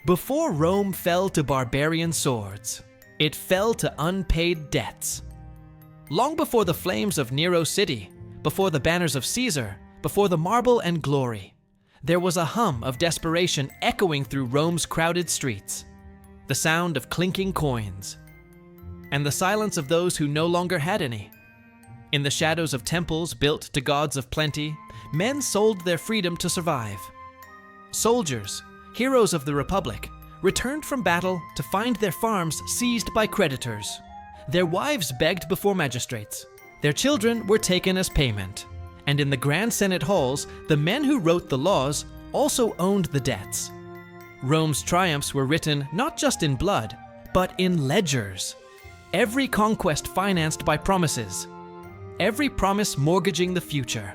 Before Rome fell to barbarian swords, it fell to unpaid debts. Long before the flames of Nero's city, before the banners of Caesar, before the marble and glory, there was a hum of desperation echoing through Rome's crowded streets, the sound of clinking coins, and the silence of those who no longer had any. In the shadows of temples built to gods of plenty, men sold their freedom to survive. Soldiers, heroes of the Republic, returned from battle to find their farms seized by creditors. Their wives begged before magistrates. Their children were taken as payment. And in the Grand Senate halls, the men who wrote the laws also owned the debts. Rome's triumphs were written not just in blood, but in ledgers. Every conquest financed by promises. Every promise mortgaging the future.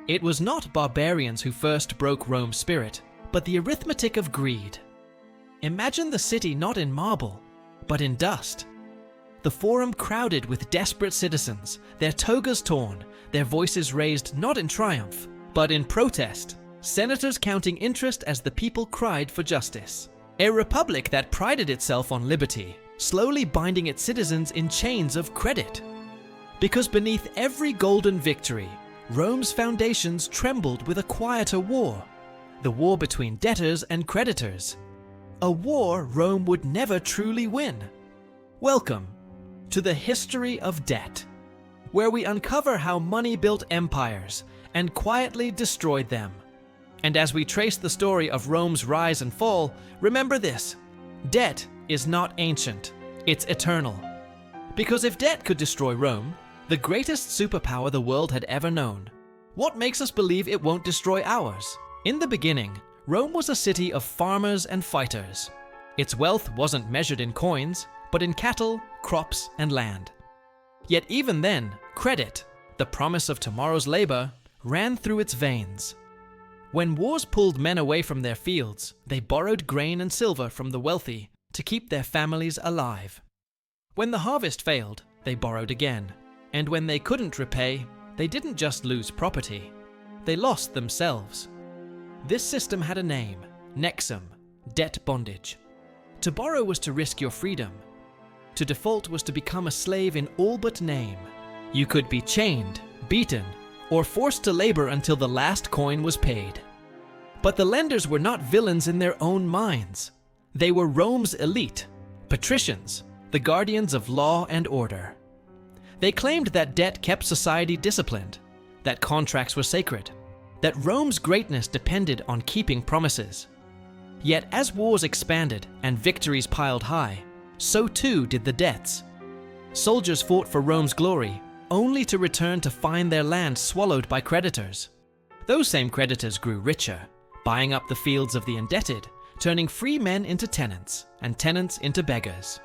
It was not barbarians who first broke Rome's spirit, but the arithmetic of greed. Imagine the city not in marble, but in dust. The forum crowded with desperate citizens, their togas torn, their voices raised not in triumph, but in protest. Senators counting interest as the people cried for justice. A republic that prided itself on liberty, slowly binding its citizens in chains of credit. Because beneath every golden victory, Rome's foundations trembled with a quieter war. The war between debtors and creditors. A war Rome would never truly win. Welcome to the history of debt, where we uncover how money built empires and quietly destroyed them. And as we trace the story of Rome's rise and fall, remember this: debt is not ancient, it's eternal. Because if debt could destroy Rome, the greatest superpower the world had ever known, what makes us believe it won't destroy ours? In the beginning, Rome was a city of farmers and fighters. Its wealth wasn't measured in coins, but in cattle, crops, and land. Yet even then, credit, the promise of tomorrow's labor, ran through its veins. When wars pulled men away from their fields, they borrowed grain and silver from the wealthy to keep their families alive. When the harvest failed, they borrowed again. And when they couldn't repay, they didn't just lose property, they lost themselves. This system had a name: nexum, debt bondage. To borrow was to risk your freedom. To default was to become a slave in all but name. You could be chained, beaten, or forced to labor until the last coin was paid. But the lenders were not villains in their own minds. They were Rome's elite, patricians, the guardians of law and order. They claimed that debt kept society disciplined, that contracts were sacred, that Rome's greatness depended on keeping promises. Yet as wars expanded and victories piled high, so too did the debts. Soldiers fought for Rome's glory, only to return to find their land swallowed by creditors. Those same creditors grew richer, buying up the fields of the indebted, turning free men into tenants, and tenants into beggars.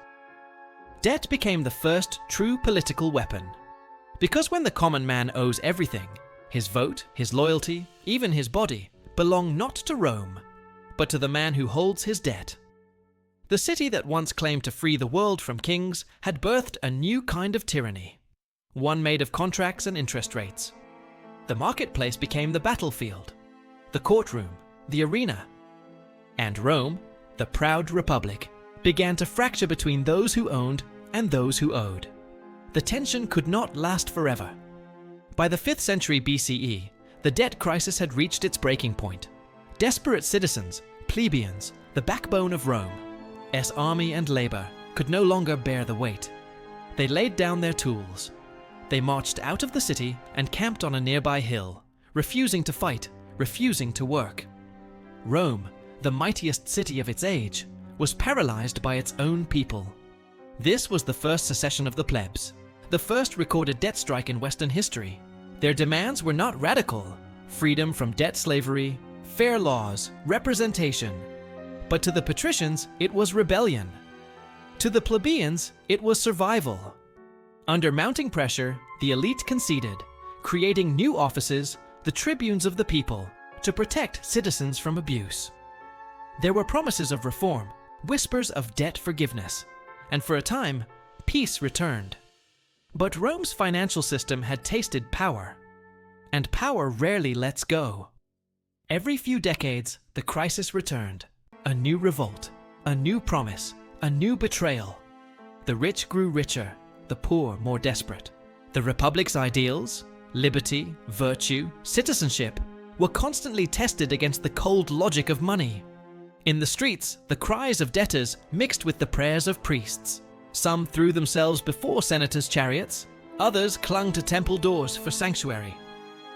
Debt became the first true political weapon. Because when the common man owes everything, his vote, his loyalty, even his body, belong not to Rome, but to the man who holds his debt. The city that once claimed to free the world from kings had birthed a new kind of tyranny, one made of contracts and interest rates. The marketplace became the battlefield, the courtroom, the arena. And Rome, the proud republic, began to fracture between those who owned and those who owed. The tension could not last forever. By the 5th century BCE, the debt crisis had reached its breaking point. Desperate citizens, plebeians, the backbone of Rome's army and labor, could no longer bear the weight. They laid down their tools. They marched out of the city and camped on a nearby hill, refusing to fight, refusing to work. Rome, the mightiest city of its age, was paralyzed by its own people. This was the first secession of the plebs, the first recorded debt strike in Western history. Their demands were not radical: freedom from debt slavery, fair laws, representation. But to the patricians, it was rebellion. To the plebeians, it was survival. Under mounting pressure, the elite conceded, creating new offices, the tribunes of the people, to protect citizens from abuse. There were promises of reform, whispers of debt forgiveness, and for a time, peace returned. But Rome's financial system had tasted power, and power rarely lets go. Every few decades, the crisis returned, a new revolt, A new promise, a new betrayal. The rich grew richer, the poor more desperate. The Republic's ideals, liberty, virtue, citizenship, were constantly tested against the cold logic of money. In the streets, the cries of debtors mixed with the prayers of priests. Some threw themselves before senators' chariots, others clung to temple doors for sanctuary.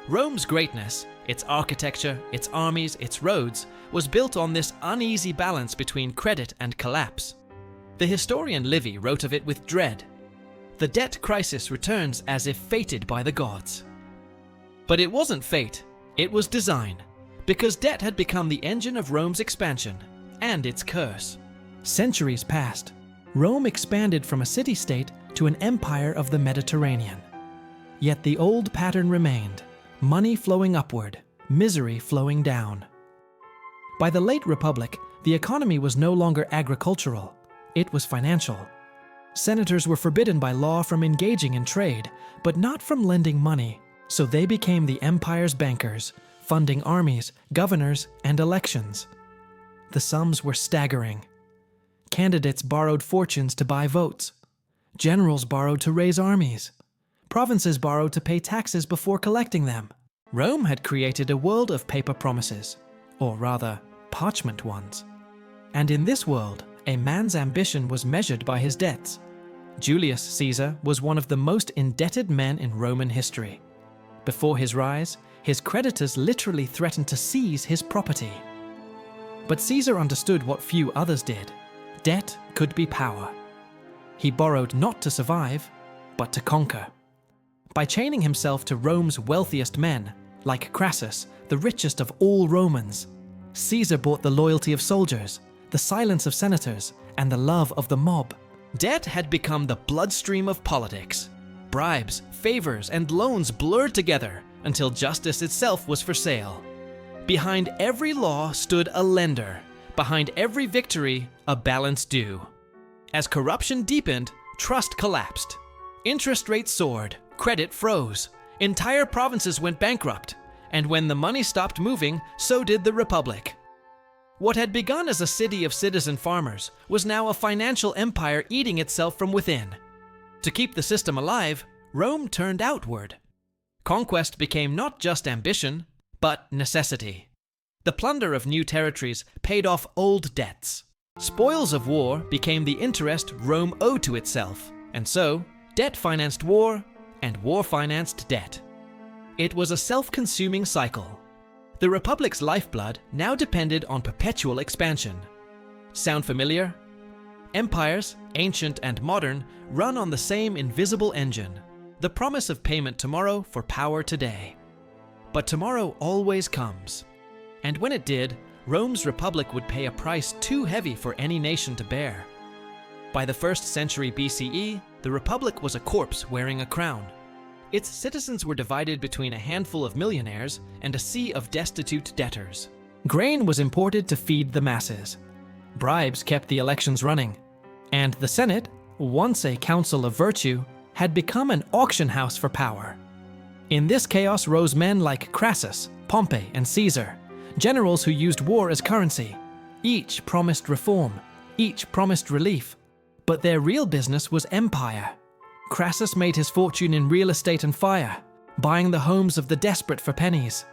Rome's greatness, its architecture, its armies, its roads, was built on this uneasy balance between credit and collapse. The historian Livy wrote of it with dread. The debt crisis returns as if fated by the gods. But it wasn't fate, it was design, because debt had become the engine of Rome's expansion and its curse. Centuries passed. Rome expanded from a city-state to an empire of the Mediterranean. Yet the old pattern remained, money flowing upward, misery flowing down. By the late Republic, the economy was no longer agricultural, it was financial. Senators were forbidden by law from engaging in trade, but not from lending money, so they became the empire's bankers, funding armies, governors, and elections. The sums were staggering. Candidates borrowed fortunes to buy votes. Generals borrowed to raise armies. Provinces borrowed to pay taxes before collecting them. Rome had created a world of paper promises, or rather, parchment ones. And in this world, a man's ambition was measured by his debts. Julius Caesar was one of the most indebted men in Roman history. Before his rise, his creditors literally threatened to seize his property. But Caesar understood what few others did. Debt could be power. He borrowed not to survive, but to conquer. By chaining himself to Rome's wealthiest men, like Crassus, the richest of all Romans, Caesar bought the loyalty of soldiers, the silence of senators, and the love of the mob. Debt had become the bloodstream of politics. Bribes, favors, and loans blurred together until justice itself was for sale. Behind every law stood a lender. Behind every victory, a balance due. As corruption deepened, trust collapsed. Interest rates soared, credit froze. Entire provinces went bankrupt. And when the money stopped moving, so did the Republic. What had begun as a city of citizen farmers was now a financial empire eating itself from within. To keep the system alive, Rome turned outward. Conquest became not just ambition, but necessity. The plunder of new territories paid off old debts. Spoils of war became the interest Rome owed to itself, and so, debt financed war, and war financed debt. It was a self-consuming cycle. The Republic's lifeblood now depended on perpetual expansion. Sound familiar? Empires, ancient and modern, run on the same invisible engine, the promise of payment tomorrow for power today. But tomorrow always comes. And when it did, Rome's republic would pay a price too heavy for any nation to bear. By the 1st century BCE, the republic was a corpse wearing a crown. Its citizens were divided between a handful of millionaires and a sea of destitute debtors. Grain was imported to feed the masses. Bribes kept the elections running. And the Senate, once a council of virtue, had become an auction house for power. In this chaos rose men like Crassus, Pompey, and Caesar, generals who used war as currency. Each promised reform, each promised relief, but their real business was empire. Crassus made his fortune in real estate and fire, buying the homes of the desperate for pennies.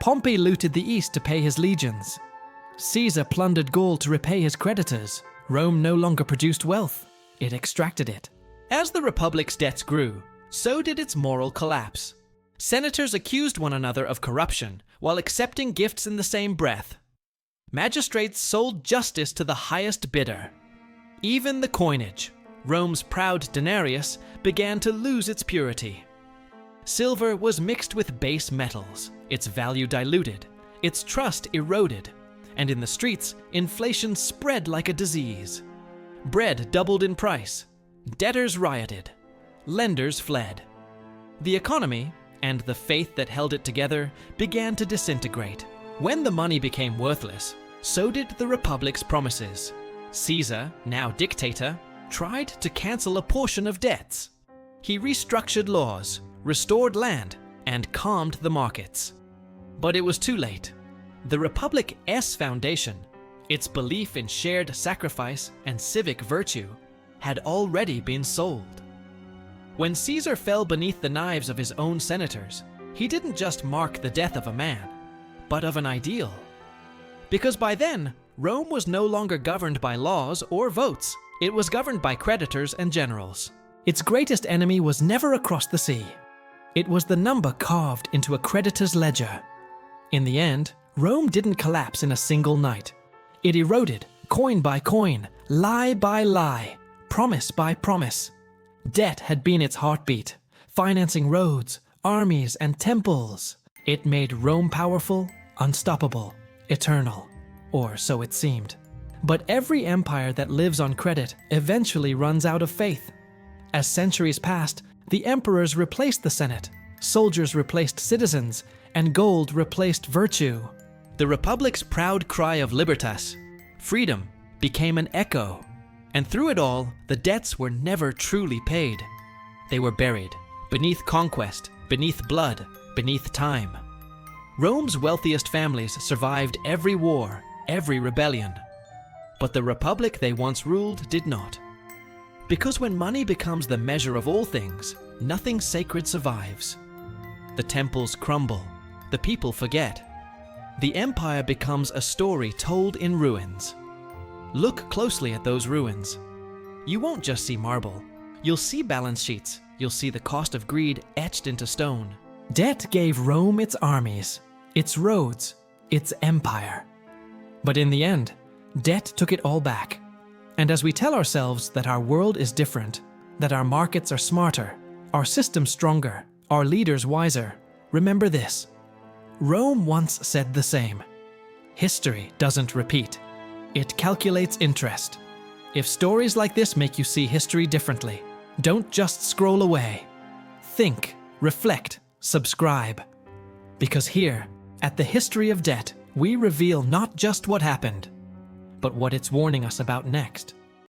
Pompey looted the east to pay his legions. Caesar plundered Gaul to repay his creditors. Rome no longer produced wealth, it extracted it. As the Republic's debts grew, so did its moral collapse. Senators accused one another of corruption while accepting gifts in the same breath. Magistrates sold justice to the highest bidder. Even the coinage, Rome's proud denarius, began to lose its purity. Silver was mixed with base metals, its value diluted, its trust eroded, and in the streets, inflation spread like a disease. Bread doubled in price, debtors rioted, lenders fled. The economy, and the faith that held it together, began to disintegrate. When the money became worthless, so did the Republic's promises. Caesar, now dictator, tried to cancel a portion of debts. He restructured laws, restored land, and calmed the markets. But it was too late. The Republic's foundation, Its belief in shared sacrifice and civic virtue had already been sold. When Caesar fell beneath the knives of his own senators, he didn't just mark the death of a man, but of an ideal. Because by then, Rome was no longer governed by laws or votes. It was governed by creditors and generals. Its greatest enemy was never across the sea. It was the number carved into a creditor's ledger. In the end, Rome didn't collapse in a single night. It eroded, coin by coin, lie by lie, promise by promise. Debt had been its heartbeat, financing roads, armies, and temples. It made Rome powerful, unstoppable, eternal, or so it seemed. But every empire that lives on credit eventually runs out of faith. As centuries passed, the emperors replaced the Senate, soldiers replaced citizens, and gold replaced virtue. The Republic's proud cry of libertas, freedom, became an echo. And through it all, the debts were never truly paid. They were buried, beneath conquest, beneath blood, beneath time. Rome's wealthiest families survived every war, every rebellion. But the republic they once ruled did not. Because when money becomes the measure of all things, nothing sacred survives. The temples crumble, the people forget. The empire becomes a story told in ruins. Look closely at those ruins. You won't just see marble. You'll see balance sheets. You'll see the cost of greed etched into stone. Debt gave Rome its armies, its roads, its empire. But in the end, debt took it all back. And as we tell ourselves that our world is different, that our markets are smarter, our systems stronger, our leaders wiser, remember this. Rome once said the same. History doesn't repeat. It calculates interest. If stories like this make you see history differently, don't just scroll away. Think, reflect, subscribe. Because here, at the History of Debt, we reveal not just what happened, but what it's warning us about next.